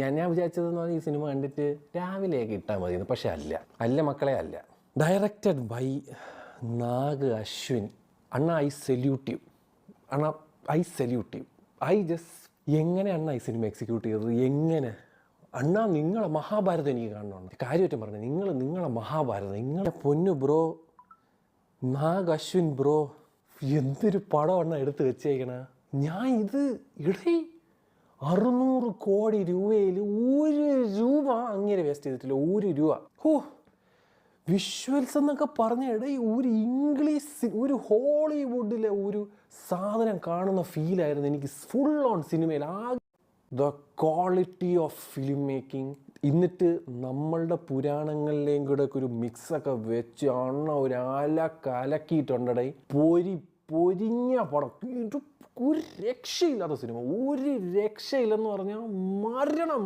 ഞാൻ വിചാരിച്ചതെന്ന് പറഞ്ഞാൽ ഈ സിനിമ കണ്ടിട്ട് രാവിലെയൊക്കെ ഇട്ടാൽ മതി, പക്ഷെ അല്ല മക്കളെ അല്ല. Directed by Nag Ashwin. അണ്ണ ഐ സല്യൂട്ട് യു. എങ്ങനെ അണ്ണ ഈ സിനിമ എക്സിക്യൂട്ട് ചെയ്തത്? എങ്ങനെ അണ്ണാ? നിങ്ങളെ മഹാഭാരതം എനിക്ക് കാണണമെന്ന് കാര്യമായിട്ട് പറഞ്ഞു. നിങ്ങളെ മഹാഭാരതം, നിങ്ങളെ പൊന്നു ബ്രോ, നാഗ് അശ്വിൻ ബ്രോ, എന്തൊരു പടം അണ്ണ എടുത്ത് വെച്ചേക്കണ. ഞാൻ ഇത് 600 കോടി രൂപയിൽ 1 രൂപ അങ്ങനെ വേസ്റ്റ് ചെയ്തിട്ടില്ല. 1 രൂപ. വിഷ്വൽസ് എന്നൊക്കെ പറഞ്ഞ ഒരു ഇംഗ്ലീഷ്, ഒരു ഹോളിവുഡിലെ ഒരു സാധനം കാണുന്ന ഫീലായിരുന്നു എനിക്ക് ഫുൾ ഓൺ സിനിമയിൽ. The quality of film making. എന്നിട്ട് നമ്മളുടെ പുരാണങ്ങളിലേയും കൂടെ ഒക്കെ ഒരു മിക്സൊക്കെ വെച്ച് ഒരു കലക്കിയിട്ടുണ്ടടേ. പൊരിഞ്ഞ പടം. ഒരു രക്ഷയില്ലാത്ത സിനിമ, ഒരു രക്ഷയില്ലെന്ന് പറഞ്ഞാൽ മരണം.